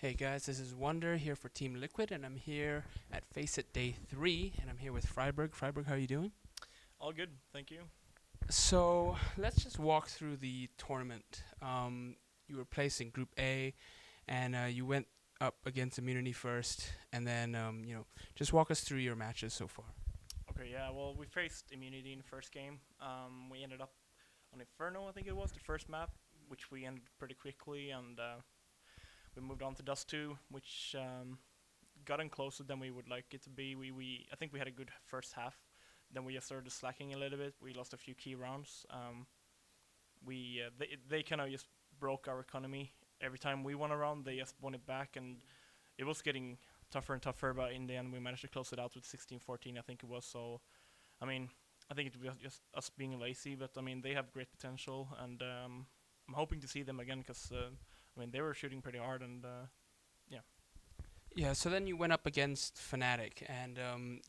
Hey guys, this is Wonder here for TeamLiquid, and I'm here at FACEIT Day 3, and I'm here with Friberg. Friberg, how are you doing? All good, thank you. So let's just walk through the tournament. You were placed in Group A, and you went up against Immunity first, and then just walk us through your matches so far. Okay, yeah, well, we faced Immunity in the first game. We ended up on Inferno, I think it was, the first map, which we ended pretty quickly, and we moved on to Dust 2, which gotten closer than we would like it to be. I think we had a good first half. Then we just started slacking a little bit. We lost a few key rounds. They kind of just broke our economy. Every time we won a round, they just won it back, and it was getting tougher and tougher. But in the end, we managed to close it out with 16-14, I think it was. So, I mean, I think it was just us being lazy, but I mean, they have great potential, and I'm hoping to see them again because I mean, they were shooting pretty hard, and yeah. Yeah, so then you went up against Fnatic, and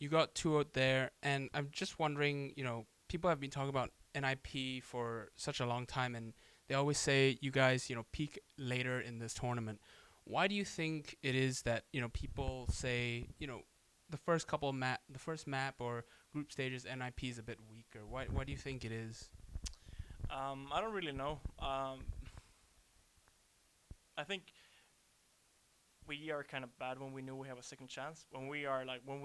you got two out there, and I'm just wondering, people have been talking about NiP for such a long time, and they always say you guys, peak later in this tournament. Why do you think it is that, people say, the first map or group stages, NiP is a bit weaker? Why do you think it is? I don't really know. I think we are kind of bad when we know we have a second chance. When we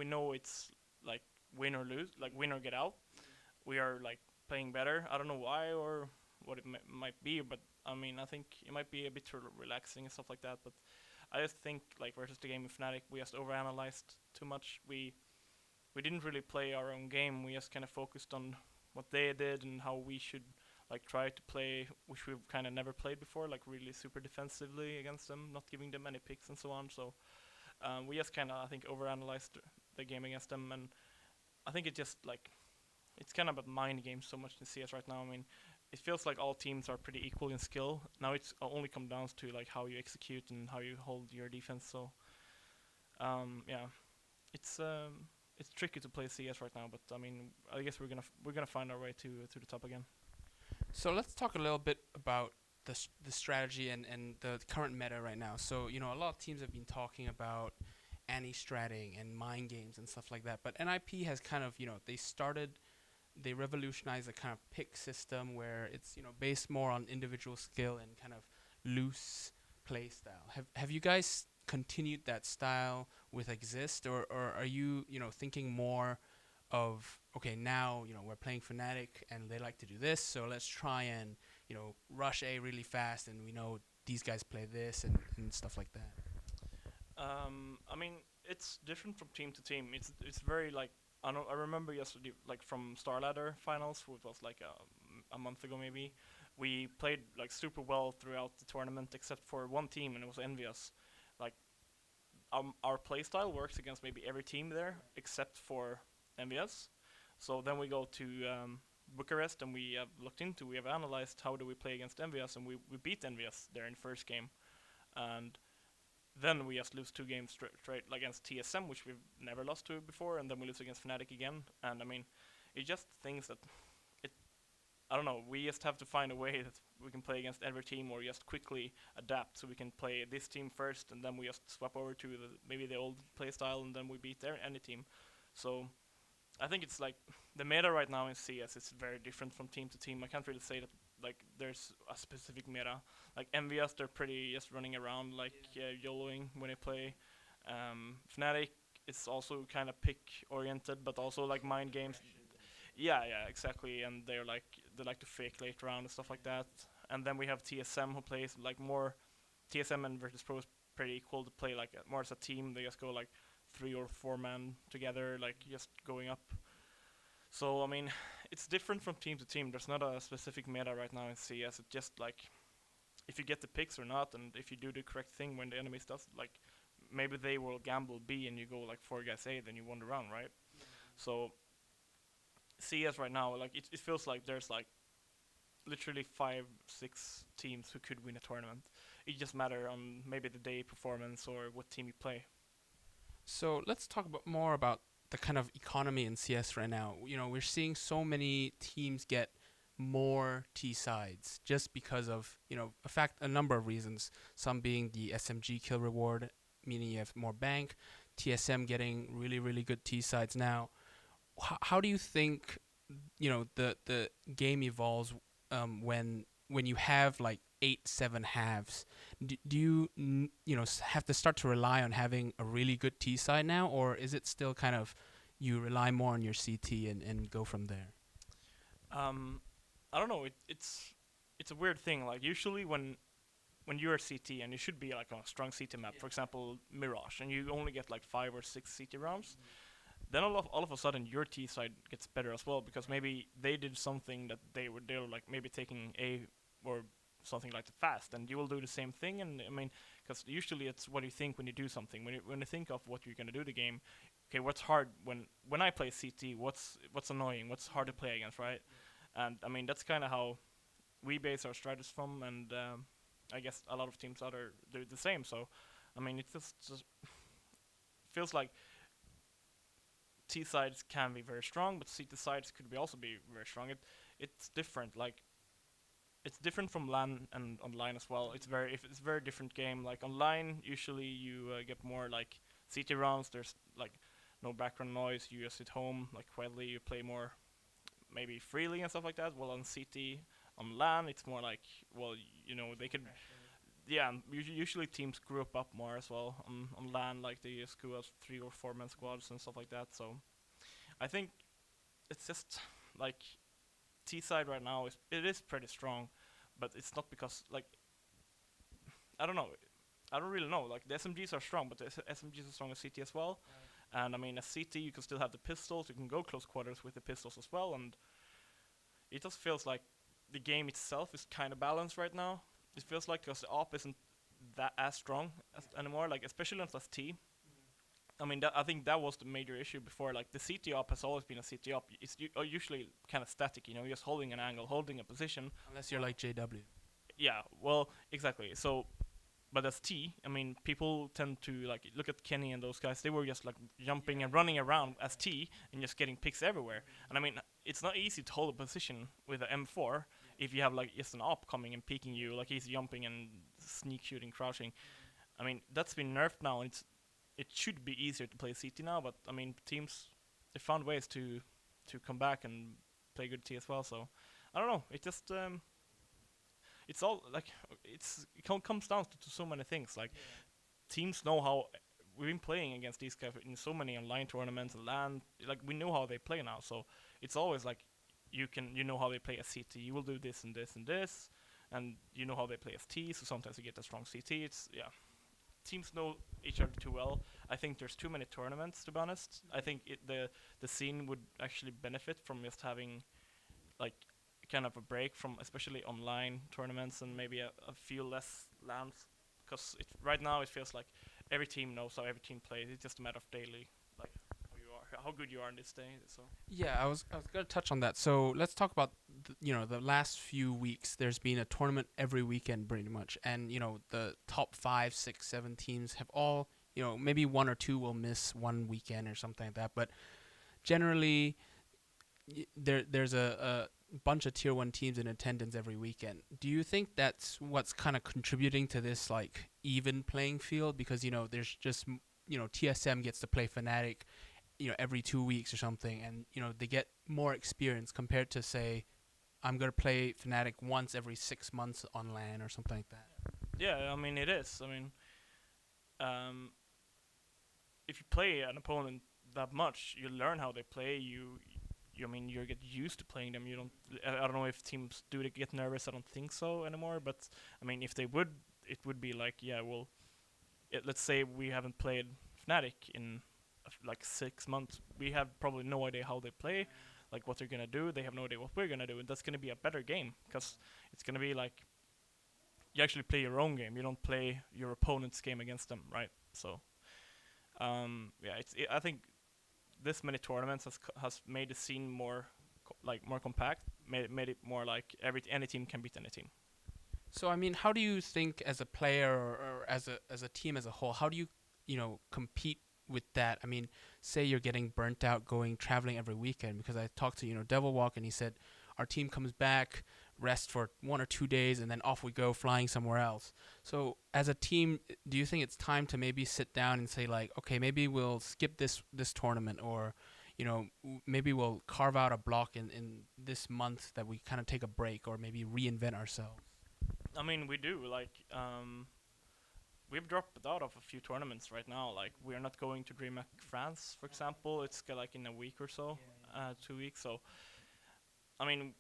know it's like win or lose, like win or get out, we are like playing better. I don't know why or what it might be, but I mean, I think it might be a bit relaxing and stuff like that. But I just think like versus the game of Fnatic, we just overanalyzed too much. We didn't really play our own game. We just kind of focused on what they did and how we should like try to play, which we've kind of never played before, like really super defensively against them, not giving them any picks and so on. So we just kind of I think overanalyzed the game against them, and I think it just like it's kind of a mind game so much in CS right now. I mean, it feels like all teams are pretty equal in skill. Now it's only come down to like how you execute and how you hold your defense. So yeah, it's um, it's tricky to play CS right now, but I mean, I guess we're gonna find our way to the top again. So let's talk a little bit about the strategy and the current meta right now. So a lot of teams have been talking about anti-stratting and mind games and stuff like that. But NiP has kind of they revolutionized the kind of pick system where it's based more on individual skill and kind of loose play style. Have you guys continued that style with Exist, or are you thinking more of okay, now we're playing Fnatic and they like to do this, so let's try and rush A really fast, and we know these guys play this and stuff like that. I mean, it's different from team to team. It's very like I know. I remember yesterday, like from Star Ladder finals, which was like a month ago maybe. We played like super well throughout the tournament, except for one team, and it was Envious. Like our playstyle works against maybe every team there, except for Envious. So then we go to Bucharest, and we have looked into, we have analyzed how do we play against Envious, and we beat Envious there in first game, and then we just lose two games straight like, against TSM, which we've never lost to before, and then we lose against Fnatic again. And I mean, it just things that it. I don't know. We just have to find a way that we can play against every team, or just quickly adapt, so we can play this team first, and then we just swap over to maybe the old play style, and then we beat any team. So I think it's like the meta right now in CS is very different from team to team. I can't really say that like there's a specific meta. Like MVS, they're pretty just running around like YOLOing when they play. Fnatic is also kind of pick oriented, but also like mind games. Yeah, yeah, exactly. And they like to fake late round and stuff like that. And then we have TSM who plays like more. TSM and Virtus Pro is pretty equal to play like more as a team. They just go like 3 or 4 men together, like just going up. So I mean, it's different from team to team. There's not a specific meta right now in CS. It's just like if you get the picks or not, and if you do the correct thing when the enemy does, like maybe they will gamble B and you go like 4 guys A, then you won the round, right? So CS right now, like it feels like there's like literally 5, 6 teams who could win a tournament. It just matter on maybe the day performance or what team you play. So let's talk about more about the kind of economy in CS right now. We're seeing so many teams get more T sides just because of a number of reasons. Some being the SMG kill reward, meaning you have more bank. TSM getting really really good T sides now. How do you think the game evolves when you have like 8-7 halves? Do you have to start to rely on having a really good T side now, or is it still kind of you rely more on your CT and go from there? Um, I don't know. It's a weird thing. Like usually when you're CT and you should be like on a strong CT map, for example Mirage, and you only get like 5 or 6 CT rounds, then all of a sudden your T side gets better as well because maybe they did something that they were like maybe taking A or something like that fast, and you will do the same thing. And I mean, because usually it's what you think when you do something. When you think of what you're gonna do the game, okay, what's hard when I play CT? What's annoying? What's hard to play against, right? And I mean that's kind of how we base our strategies from, and I guess a lot of teams other do the same. So I mean it just feels like T sides can be very strong, but CT sides could be also be very strong. It's different. Like it's different from LAN and online as well. It's a very different game. Like online, usually you get more like CT rounds. There's like no background noise. You just sit home like quietly. You play more maybe freely and stuff like that. Well, on CT, on LAN, it's more like they could. Yeah, and usually teams group up more as well on LAN. Like they just go as 3 or 4 man squads and stuff like that. So I think it's just like T side right now is pretty strong, but it's not because like I don't know. I don't really know. Like the SMGs are strong, but the SMGs are strong as CT as well. Right. And I mean, as CT, you can still have the pistols. You can go close quarters with the pistols as well. And it just feels like the game itself is kind of balanced right now. It feels like because the op isn't that as strong anymore. Like especially on ST. I mean, I think that was the major issue before. Like the CT op has always been a CT op. It's usually kind of static. You're just holding an angle, holding a position. Unless you're like JW. Yeah, well, exactly. So but as T, I mean, people tend to like look at Kenny and those guys. They were just like jumping and running around as T and just getting picks everywhere. And I mean, it's not easy to hold a position with an M4 if you have like just an op coming and peeking you, like he's jumping and sneak shooting, crouching. I mean, that's been nerfed now, and it should be easier to play CT now. But I mean, teams they found ways to come back and play good T as well. So I don't know. It just it's all like it comes down to so many things. Like teams know how we've been playing against these guys in so many online tournaments and LAN. Like we know how they play now, so it's always like you know how they play as CT. You will do this and this and this, and you know how they play as T. So sometimes you get a strong CT. It's teams know each other too well. I think there's too many tournaments, to be honest. I think the scene would actually benefit from just having like kind of a break from especially online tournaments and maybe a few less LANs, because right now it feels like every team knows how every team plays. It's just a matter of daily, like how good you are in this day. So yeah, I was gonna touch on that. So let's talk about the last few weeks. There's been a tournament every weekend pretty much, and the top 5, 6, 7 teams have all maybe one or two will miss one weekend or something like that, but generally there's a bunch of tier 1 teams in attendance every weekend. Do you think that's what's kind of contributing to this like even playing field? Because there's just TSM gets to play Fnatic every 2 weeks or something, and they get more experience compared to, say, I'm gonna play Fnatic once every 6 months on LAN or something like that. yeah, I mean it is. I mean, if you play an opponent that much, you learn how they play. I mean, you get used to playing them. You don't. I don't know if teams do they get nervous. I don't think so anymore. But I mean, if they would, it would be like, yeah, well, let's say we haven't played Fnatic in like 6 months. We have probably no idea how they play, like what they're gonna do. They have no idea what we're gonna do, and that's gonna be a better game because it's gonna be like you actually play your own game. You don't play your opponent's game against them, right? So, I think this many tournaments has made the scene more more compact, made it more like any team can beat any team. So I mean, how do you think as a player or as a team as a whole, how do you compete with that? I mean, say you're getting burnt out traveling every weekend, because I talked to Devil Walk and he said our team comes back, rest for 1 or 2 days, and then off we go flying somewhere else. So as a team, do you think it's time to maybe sit down and say like, okay, maybe we'll skip this tournament, or maybe we'll carve out a block in this month that we kind of take a break, or maybe reinvent ourselves? I mean, we do we've dropped out of a few tournaments right now. Like we are not going to DreamHack France, for example. It's like in a week or so, 2 weeks. So I mean,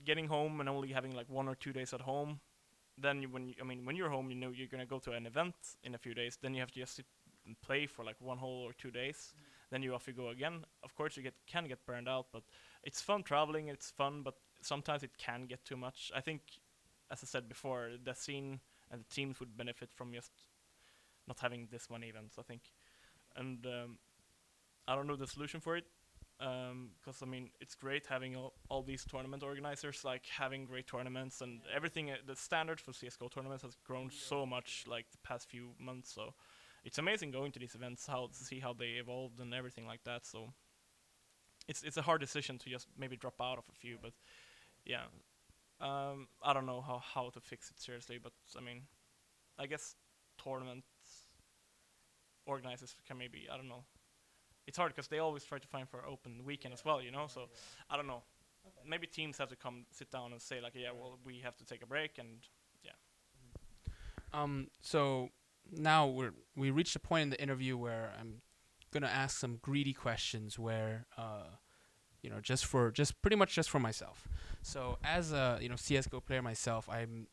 getting home and only having like 1 or 2 days at home, then when you're home, you know you're gonna go to an event in a few days. Then you have to just sit and play for like 1 whole or 2 days. Then you off you go again. Of course, can get burned out, but it's fun traveling. It's fun, but sometimes it can get too much. I think, as I said before, the scene and the teams would benefit from just not having this many events. I think, and I don't know the solution for it. Because I mean, it's great having all these tournament organizers, like having great tournaments and everything. The standard for CS:GO tournaments has grown so much like the past few months. So it's amazing going to these events, how to see how they evolved and everything like that. So it's a hard decision to just maybe drop out of a few, but yeah, I don't know how to fix it seriously, but I mean, I guess tournament organizers can maybe, I don't know. It's hard because they always try to find for open weekend as well, you know. So I don't know. Maybe teams have to come sit down and say like, yeah, well, we have to take a break, and yeah. So now we reached a point in the interview where I'm gonna ask some greedy questions, where just pretty much just for myself. So as a CS:GO player myself, I'm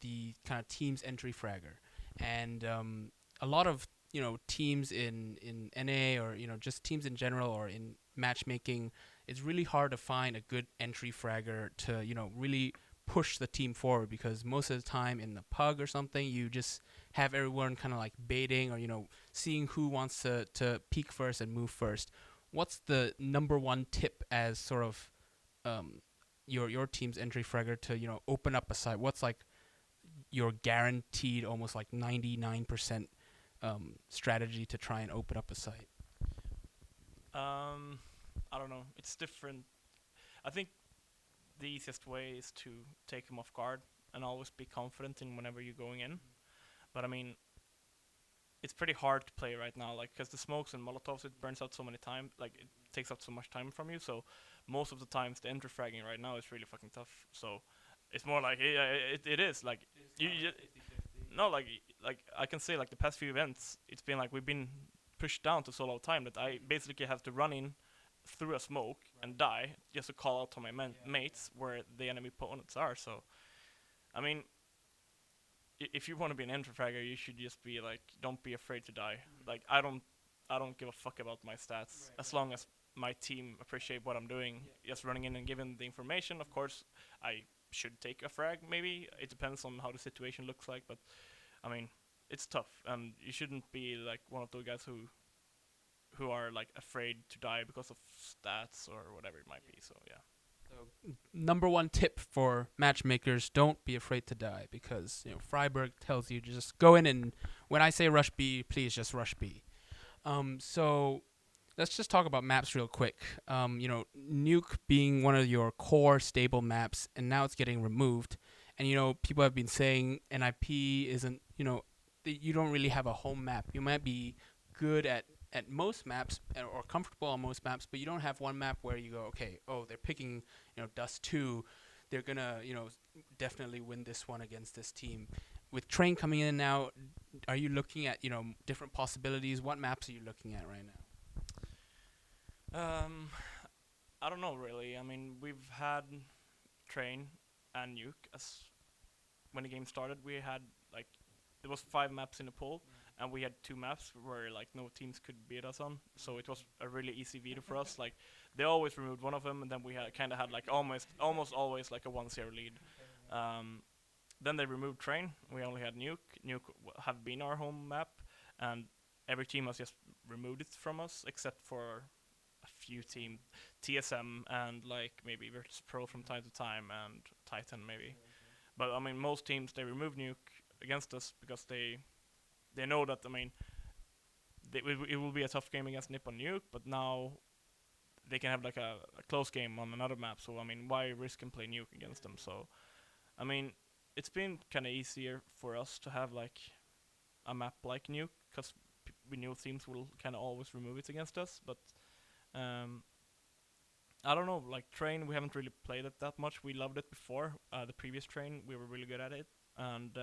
the kind of team's entry fragger, and a lot of teams in NA, or just teams in general, or in matchmaking, it's really hard to find a good entry fragger to really push the team forward, because most of the time in the pug or something, you just have everyone kind of like baiting, or seeing who wants to peak first and move first. What's the number one tip as sort of your team's entry fragger to open up a site? What's like your guaranteed almost like 99% strategy to try and open up a site? I don't know. It's different. I think the easiest way is to take them off guard and always be confident in whenever you're going in. But I mean, it's pretty hard to play right now, like because the smokes and molotovs, it burns out so many times, like it takes up so much time from you. So most of the times, the entry fragging right now is really fucking tough. So it's more like it is like you no like I can say like the past few events, it's been like we've been pushed down to so low time that I basically have to run in through a smoke and die just to call out to my mates where the enemy opponents are. So I mean, if you want to be an entry fragger, you should just be like, don't be afraid to die. Like I don't give a fuck about my stats as long as my team appreciate what I'm doing. Just running in and giving the information. Of course, I should take a frag. Maybe it depends on how the situation looks like. But I mean, it's tough, and you shouldn't be like one of those guys who are like afraid to die because of stats or whatever it might be. So yeah. So number one tip for matchmakers: don't be afraid to die, because Friberg tells you just go in, and when I say rush B, please just rush B. So let's just talk about maps real quick. Nuke being one of your core stable maps, and now it's getting removed. And people have been saying NiP isn't, you don't really have a home map. You might be good at most maps, or comfortable on most maps, but you don't have one map where you go, okay, oh, they're picking, Dust 2. They're gonna, definitely win this one against this team. With Train coming in now, are you looking at, different possibilities? What maps are you looking at right now? I don't know really. I mean, we've had Train and Nuke as when the game started. We had like there was 5 maps in the pool, and we had 2 maps where like no teams could beat us on. So it was a really easy veto for us. Like they always removed one of them, and then we had kind of had like almost always like a 1-0 lead. Then they removed Train. We only had Nuke. Nuke have been our home map, and every team has just removed it from us except for a few teams, TSM and like maybe Virtus Pro from time to time, and Titan maybe. But I mean, most teams they remove Nuke against us because they know that, I mean, it will be a tough game against NiP on Nuke, but now they can have like a close game on another map. So I mean, why risk and play nuke against them? So I mean, it's been kind of easier for us to have like a map like nuke because we know teams will kind of always remove it against us. But um, I don't know, like train, we haven't really played it that much. We loved it before. The previous train, we were really good at it, and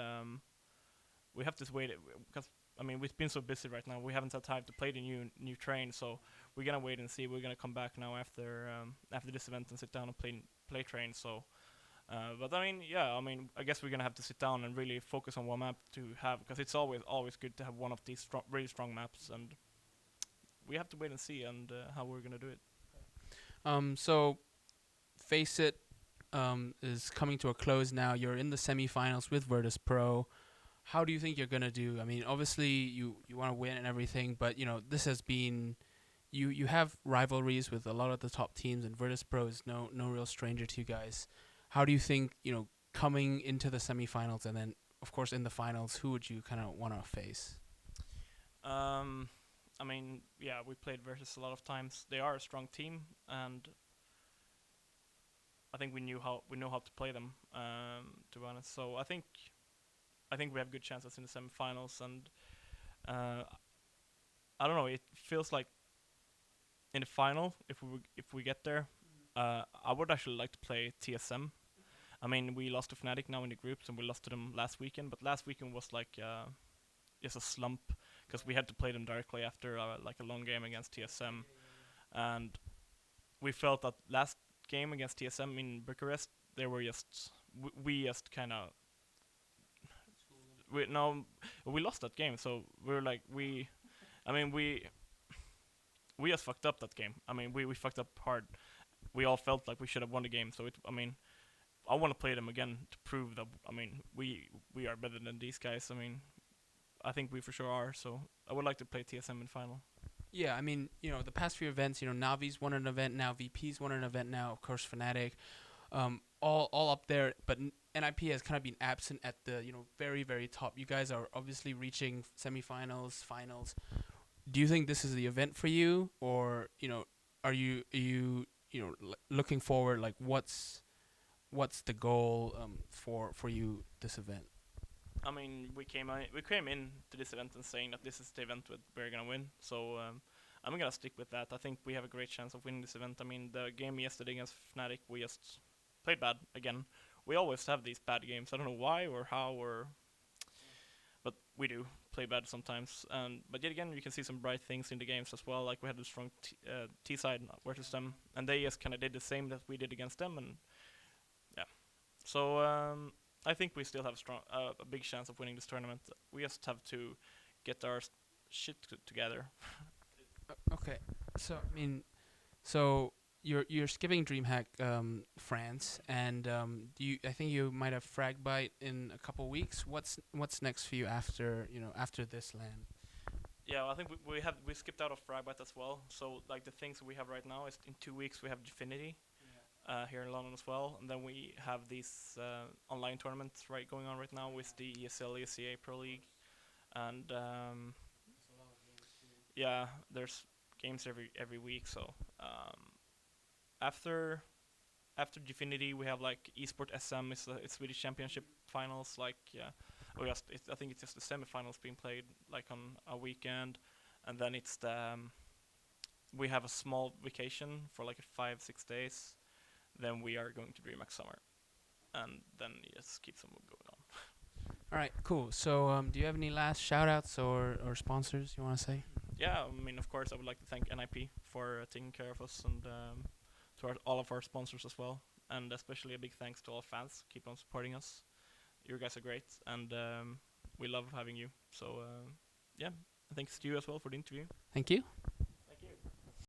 we have to wait because I mean we've been so busy right now. We haven't had time to play the new train, so we're gonna wait and see. We're gonna come back now after this event and sit down and play train. So, but I mean, yeah, I mean, I guess we're gonna have to sit down and really focus on one map to have because it's always good to have one of these really strong maps, and we have to wait and see and how we're gonna do it. So FACEIT is coming to a close now. You're in the semifinals with Virtus Pro. How do you think you're gonna do? I mean, obviously you want to win and everything, but you know this has been you have rivalries with a lot of the top teams, and Virtus Pro is no real stranger to you guys. How do you think coming into the semifinals and then of course in the finals, who would you kind of want to face? I mean, yeah, we played versus a lot of times. They are a strong team, and I think we know how to play them. To be honest, so I think we have good chances in the semifinals, and uh, I don't know. It feels like in the final, if we get there, I would actually like to play TSM. I mean, we lost to Fnatic now in the groups, and we lost to them last weekend. But last weekend was like just a slump because we had to play them directly after like a long game against TSM, and we felt that last game against TSM in Bucharest, they were just we just kind of we no we lost that game, so we were like I mean we just fucked up that game. I mean we fucked up hard. We all felt like we should have won the game, so I mean I want to play them again to prove that I mean we are better than these guys. I mean I think we for sure are, so I would like to play TSM in final. Yeah, I mean, the past few events, Navi's won an event now, VP's won an event now, of course, Fnatic, all up there, but NiP has kind of been absent at the, very, very top. You guys are obviously reaching semifinals, finals. Do you think this is the event for you, or, are you looking forward, like, what's the goal for you this event? I mean, we came in to this event and saying that this is the event that we're gonna win. So I'm gonna stick with that. I think we have a great chance of winning this event. I mean, the game yesterday against Fnatic, we just played bad again. We always have these bad games. I don't know why or how but we do play bad sometimes. But yet again, you can see some bright things in the games as well. Like we had a strong T side versus them, and they just kind of did the same that we did against them, and yeah. So I think we still have a big chance of winning this tournament. We just have to get our shit together. Okay, so I mean, so you're skipping DreamHack France, and I think you might have frag bite in a couple weeks. What's next for you after this LAN? Yeah, I think we skipped out of Frybite as well. So like the things we have right now is in 2 weeks we have Definity here in London as well, and then we have these online tournaments going on right now with the ESL ESEA Pro League, and yeah, there's games every week. So after Definity, we have like Esport SM. It's Swedish Championship finals. Like I think it's just the semifinals being played like on a weekend, and then it's we have a small vacation for like 5-6 days. Then we are going to DreamHack Summer, and then it just keeps on going on. All right, cool. So do you have any last shout outs or sponsors you want to say? Yeah, I mean, of course, I would like to thank NiP for taking care of us, and to all of our sponsors as well, and especially a big thanks to all fans. Keep on supporting us. You guys are great, and we love having you. So yeah, thanks to you as well for the interview. Thank you.